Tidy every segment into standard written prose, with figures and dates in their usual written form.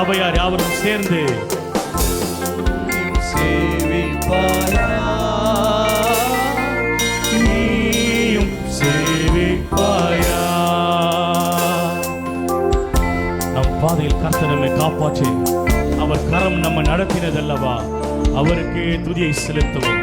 சபையார் யாவரும் சேர்ந்து சேவிப்பாயா, நீயும் சேவிப்பாயா. நம் பாதையில் கர்த்தர் நம்மை காப்பாற்றி அவர் கரம் நம்ம நடத்தினதல்லவா, அவருக்கு துதியை செலுத்துவோம்.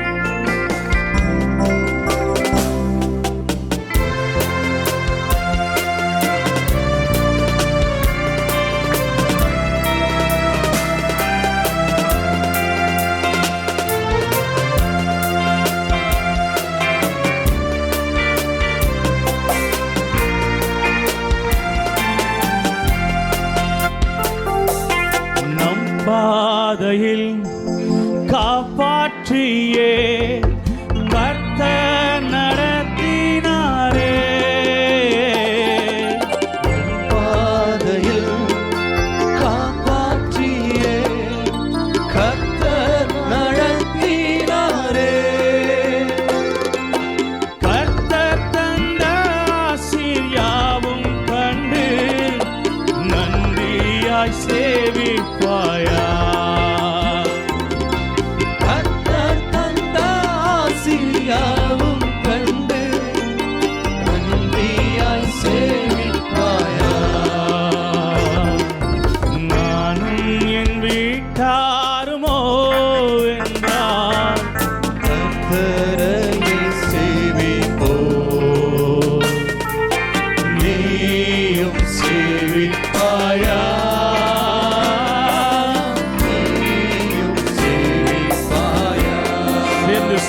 பாதையில் காப்பாற்றியே கர்த்தர் நடத்தினாரே. பாதையில் காப்பாற்றியே கர்த்தர் நடத்தினாரே. கர்த்தர் தந்த ஆசீர்வாதம் கண்டு நன்றியாய் சேவிப்பாயா.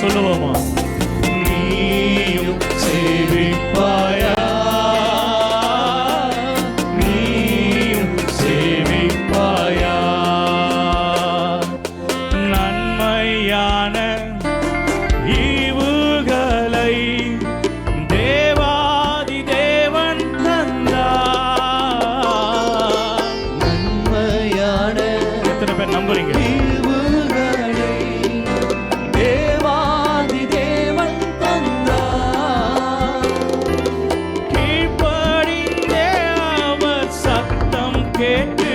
சொல்லுவோமா? நீயும் சேவிப்பாயா, நீயும் சேவிப்பாயா. நன்மையான ஈவுகளை தேவாதி தேவன் தந்தார். நன்மையான எத்தனை பேர் நம்புறீங்க? கேட்டு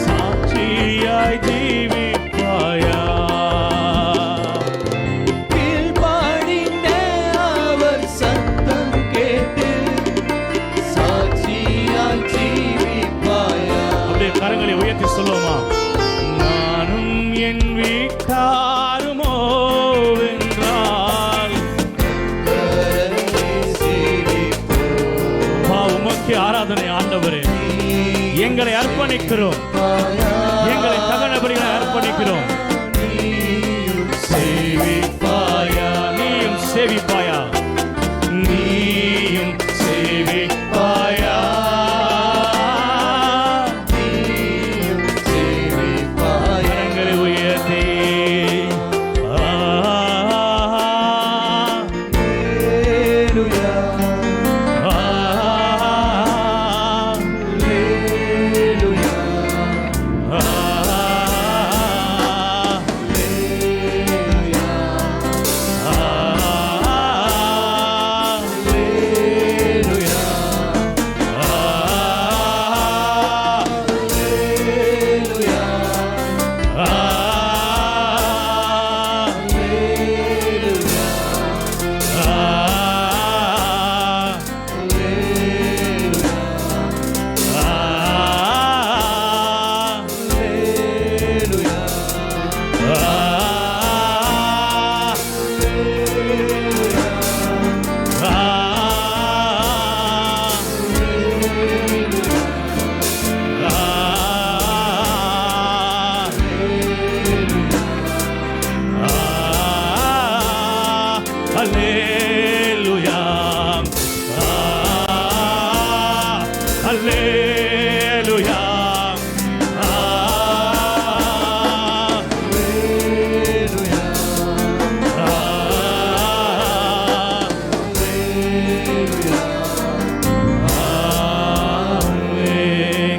சாட்சியாய் ஜீவிப்பாயா. கீழ்ப்படிந்தே அவர் சத்தம் கேட்டு சாட்சியாய் ஜீவிப்பாயா. அப்படியே கரங்களை உயர்த்தி சொல்லுவோமா? நானும் என் வீட்டாருமோ என்றால் உமக்கு ஆராதனை ஆண்டவரே. எங்களை அர்ப்பணிக்கிறோம், எங்களை தகனபடிகளை அர்ப்பணிக்கிறோம். சேவிப்பாயா, நீயும் சேவிப்பாயா, நீயும் சேவிப்பாயா, நீயும் சேவிப்பாயா. கரங்களை உயர்த்தி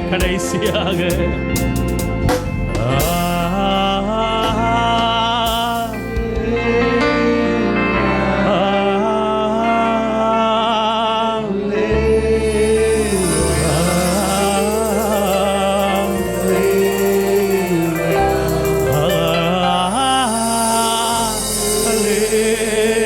கடைசியாக ஆண்டவரே,